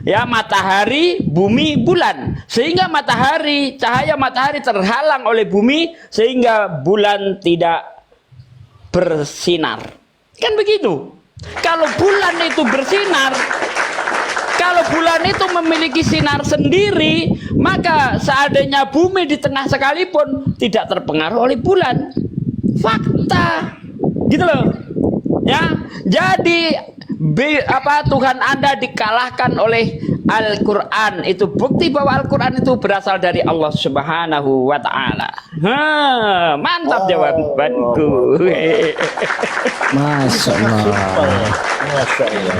Speaker 7: Ya, matahari, bumi, bulan. Sehingga matahari, cahaya matahari terhalang oleh bumi sehingga bulan tidak bersinar. Kan begitu. Kalau bulan itu bersinar, kalau bulan itu memiliki sinar sendiri, maka seandainya bumi di tengah sekalipun tidak terpengaruh oleh bulan. Fakta. Gitu loh. Ya. Jadi Tuhan Anda dikalahkan oleh Al-Quran. Itu bukti bahwa Al-Quran itu berasal dari Allah Subhanahu wa Ta'ala. Mantap jawabanku.
Speaker 5: Masya Allah.
Speaker 6: Masya Allah.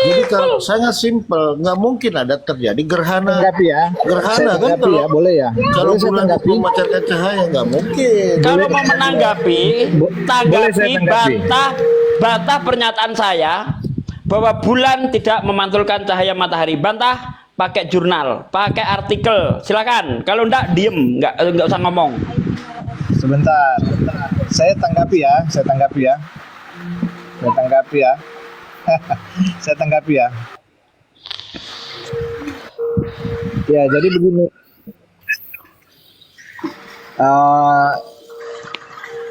Speaker 6: Jadi kalau sangat simpel, nggak mungkin ada terjadi gerhana.
Speaker 3: Tanggapi ya.
Speaker 6: Gerhana kan
Speaker 3: Tanggapi ya, boleh ya.
Speaker 6: kalau
Speaker 3: Boleh saya
Speaker 6: bulan
Speaker 3: tanggapi?
Speaker 6: memancarkan cahaya nggak mungkin.
Speaker 7: Kalau mau menanggapi,
Speaker 3: boleh saya tanggapi?
Speaker 7: bantah pernyataan saya bahwa bulan tidak memantulkan cahaya matahari. Bantah pakai jurnal, pakai artikel. Silakan. Kalau enggak diem, enggak usah ngomong.
Speaker 3: Sebentar. Saya tanggapi ya. Saya tanggapi ya. Ya, jadi begini.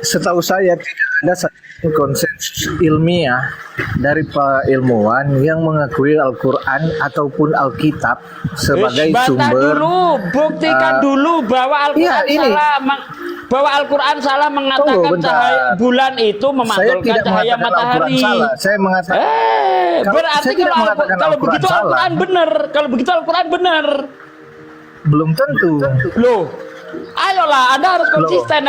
Speaker 3: Setahu saya tidak ada satu konsensus ilmiah dari para ilmuwan yang mengakui Al-Quran ataupun Alkitab sebagai
Speaker 7: Bantah
Speaker 3: sumber.
Speaker 7: dulu, buktikan dulu bahwa Al-Quran
Speaker 3: iya, ini.
Speaker 7: bahwa Al-Quran salah mengatakan
Speaker 3: Tunggu, bentar.
Speaker 7: cahaya bulan itu
Speaker 3: Saya
Speaker 7: memantulkan
Speaker 3: tidak
Speaker 7: cahaya
Speaker 3: mengatakan Al-Quran
Speaker 7: matahari.
Speaker 3: salah. Saya mengatakan
Speaker 7: Berarti
Speaker 3: saya tidak mengatakan
Speaker 7: kalau
Speaker 3: Al-Quran
Speaker 7: begitu
Speaker 3: salah.
Speaker 7: Al-Quran benar. Kalau begitu Al-Quran benar.
Speaker 3: Belum tentu.
Speaker 7: Loh, ayolah, Anda harus konsisten.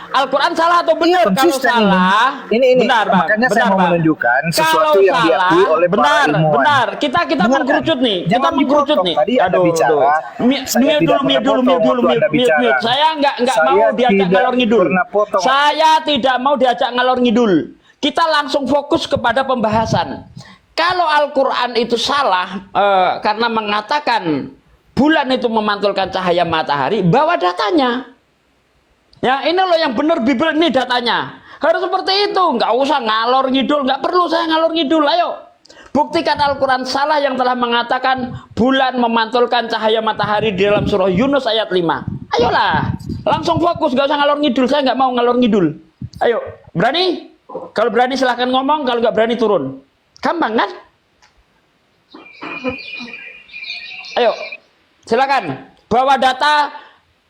Speaker 7: Al-Quran salah atau benar?
Speaker 3: Iya,
Speaker 7: Kalau
Speaker 3: konsisten
Speaker 7: salah,
Speaker 3: ini.
Speaker 7: benar, Bang.
Speaker 3: Makanya saya
Speaker 7: Benar,
Speaker 3: mau
Speaker 7: Bang.
Speaker 3: menunjukkan sesuatu
Speaker 7: Kalau
Speaker 3: yang diakui oleh para
Speaker 7: benar,
Speaker 3: ilmuwan.
Speaker 7: benar. Kita
Speaker 3: Benar kan?
Speaker 7: mengkerucut nih. Kita
Speaker 3: Jangan
Speaker 7: mengkerucut
Speaker 3: dipotong.
Speaker 7: nih.
Speaker 3: Tadi Anda bicara, saya tidak pernah potong waktu Anda bicara.
Speaker 7: Saya nggak
Speaker 3: Saya
Speaker 7: mau diajak
Speaker 3: tidak
Speaker 7: ngalor ngidul.
Speaker 3: pernah potong.
Speaker 7: Saya tidak mau diajak ngalor ngidul. Kita langsung fokus kepada pembahasan. Kalau Al-Quran itu salah karena mengatakan bulan itu memantulkan cahaya matahari, bawa datanya. Ya, ini loh yang benar Bible, ini datanya. Harus seperti itu, nggak usah ngalor ngidul, nggak perlu saya ngalor ngidul. Ayo, buktikan Al-Quran salah yang telah mengatakan bulan memantulkan cahaya matahari di dalam surah Yunus ayat 5. Ayolah, langsung fokus, nggak usah ngalor ngidul. Saya nggak mau ngalor ngidul. Ayo, berani? Kalau berani silahkan ngomong, kalau nggak berani turun. Gampang kan? Ayo, silakan bawa data.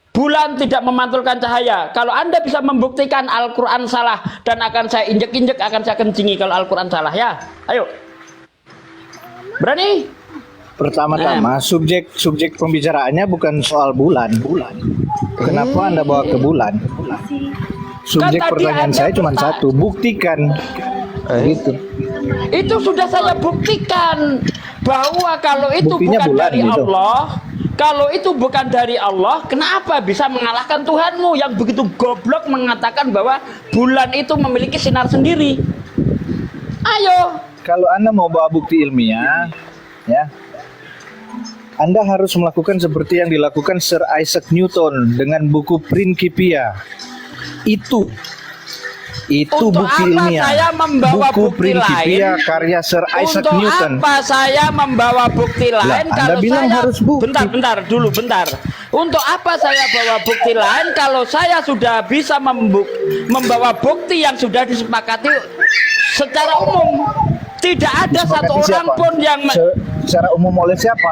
Speaker 7: Bulan tidak memantulkan cahaya. Kalau Anda bisa membuktikan Al-Quran salah, dan akan saya injek-injek, akan saya kencingi kalau Al-Quran salah, ya. Ayo. Berani?
Speaker 3: Pertama-tama, subjek pembicaraannya bukan soal bulan. Kenapa Anda bawa ke bulan? Subjek
Speaker 7: Kan tadi
Speaker 3: pertanyaan
Speaker 7: Anda
Speaker 3: saya cuma satu, buktikan. Gitu.
Speaker 7: Itu sudah saya buktikan bahwa kalau itu
Speaker 3: Buktinya
Speaker 7: bukan
Speaker 3: bulan
Speaker 7: dari
Speaker 3: gitu.
Speaker 7: Allah, kalau itu bukan dari Allah, kenapa bisa mengalahkan Tuhanmu yang begitu goblok mengatakan bahwa bulan itu memiliki sinar sendiri? Ayo.
Speaker 3: Kalau Anda mau bawa bukti ilmiah, ya, Anda harus melakukan seperti yang dilakukan Sir Isaac Newton dengan buku Principia. Itu
Speaker 7: Untuk
Speaker 3: bukti
Speaker 7: apa
Speaker 3: ilmiah.
Speaker 7: saya membawa
Speaker 3: buku
Speaker 7: bukti
Speaker 3: Principia
Speaker 7: lain?
Speaker 3: karya Sir Isaac
Speaker 7: Untuk
Speaker 3: Newton.
Speaker 7: apa saya membawa bukti lain
Speaker 3: Anda
Speaker 7: kalau
Speaker 3: bilang
Speaker 7: saya
Speaker 3: harus bukti.
Speaker 7: bentar. Untuk apa saya bawa bukti lain kalau saya sudah bisa membawa bukti yang sudah disepakati secara umum? Tidak ada satu
Speaker 3: Disepakati
Speaker 7: orang
Speaker 3: siapa?
Speaker 7: pun yang
Speaker 3: Secara umum oleh siapa?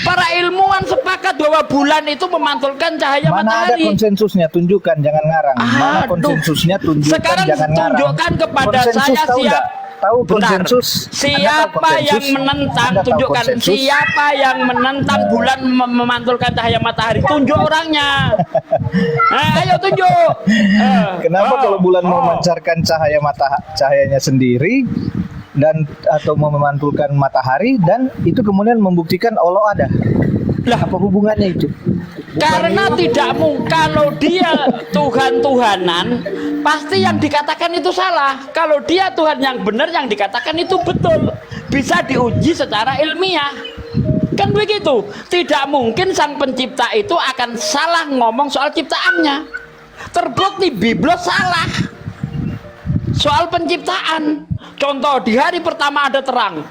Speaker 7: para ilmuwan sepakat bahwa bulan itu memantulkan cahaya
Speaker 3: Mana ada
Speaker 7: matahari.
Speaker 3: konsensusnya? Tunjukkan, jangan ngarang. Mana
Speaker 7: Aduh.
Speaker 3: konsensusnya? Tunjukkan,
Speaker 7: Sekarang
Speaker 3: jangan ngarang.
Speaker 7: tunjukkan kepada
Speaker 3: Konsensus
Speaker 7: saya
Speaker 3: tahu
Speaker 7: siap.
Speaker 3: nggak? Tahu
Speaker 7: Bentar.
Speaker 3: konsensus? Anda tahu
Speaker 7: Siapa
Speaker 3: konsensus?
Speaker 7: yang menentang?
Speaker 3: Anda tahu
Speaker 7: Tunjukkan
Speaker 3: konsensus?
Speaker 7: siapa yang menentang bulan memantulkan cahaya matahari. Tunjuk orangnya. Ayo tunjuk.
Speaker 3: Kenapa kalau bulan memancarkan cahayanya sendiri dan atau memantulkan matahari dan itu kemudian membuktikan Allah ada?
Speaker 7: Lah,
Speaker 3: apa hubungannya itu?
Speaker 7: karena tidak mungkin kalau dia Tuhan-Tuhanan, pasti yang dikatakan itu salah. Kalau dia Tuhan yang benar, yang dikatakan itu betul. Bisa diuji secara ilmiah. Kan begitu. Tidak mungkin sang pencipta itu akan salah ngomong soal ciptaannya. Terbukti Biblos salah soal penciptaan. Contoh, di hari pertama ada terang,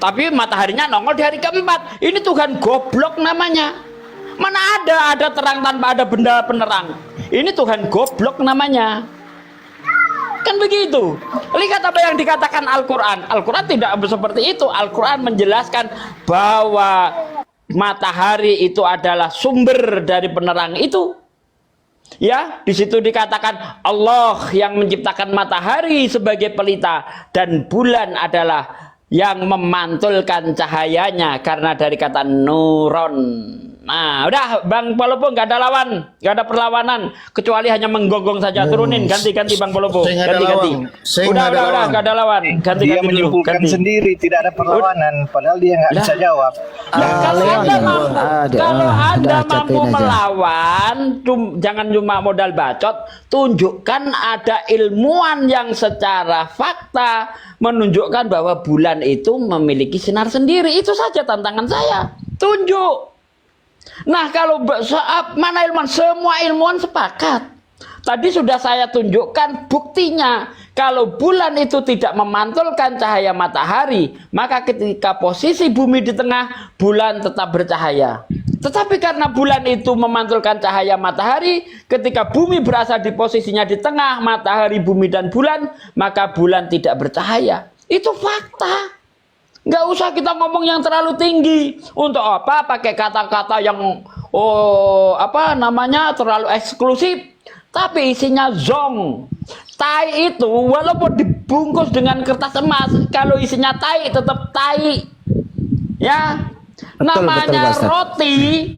Speaker 7: tapi mataharinya nongol di hari keempat. Ini Tuhan goblok namanya. Mana ada terang tanpa ada benda penerang. Ini Tuhan goblok namanya. Kan begitu. Lihat apa yang dikatakan Al-Quran. Al-Quran tidak seperti itu. Al-Quran menjelaskan bahwa matahari itu adalah sumber dari penerang itu. Ya, di situ dikatakan Allah yang menciptakan matahari sebagai pelita dan bulan adalah yang memantulkan cahayanya karena dari kata nuron. Nah, udah Bang Polopo nggak ada lawan, nggak ada perlawanan kecuali hanya menggonggong saja. Turunin, ganti Bang Polopo, ganti. Udah nggak ada lawan, ganti
Speaker 2: Dia
Speaker 7: dulu.
Speaker 2: menyimpulkan sendiri, tidak ada perlawanan, padahal dia nggak bisa jawab.
Speaker 7: Kalau Anda mampu
Speaker 5: catain aja.
Speaker 7: melawan, jangan cuma modal bacot, tunjukkan ada ilmuwan yang secara fakta menunjukkan bahwa bulan itu memiliki sinar sendiri. Itu saja tantangan saya. Tunjuk. Nah, kalau mana ilmuwan? Semua ilmuwan sepakat. Tadi sudah saya tunjukkan buktinya. Kalau bulan itu tidak memantulkan cahaya matahari, maka ketika posisi bumi di tengah, bulan tetap bercahaya. Tetapi karena bulan itu memantulkan cahaya matahari, ketika bumi berada di posisinya di tengah, matahari, bumi, dan bulan, maka bulan tidak bercahaya. Itu fakta. Nggak usah kita ngomong yang terlalu tinggi. Untuk apa pakai kata-kata yang terlalu eksklusif, tapi isinya zong. Tai itu walaupun dibungkus dengan kertas emas, kalau isinya tai tetap tai. Ya.
Speaker 5: Betul,
Speaker 7: Namanya
Speaker 5: Pak Ustadz.
Speaker 7: roti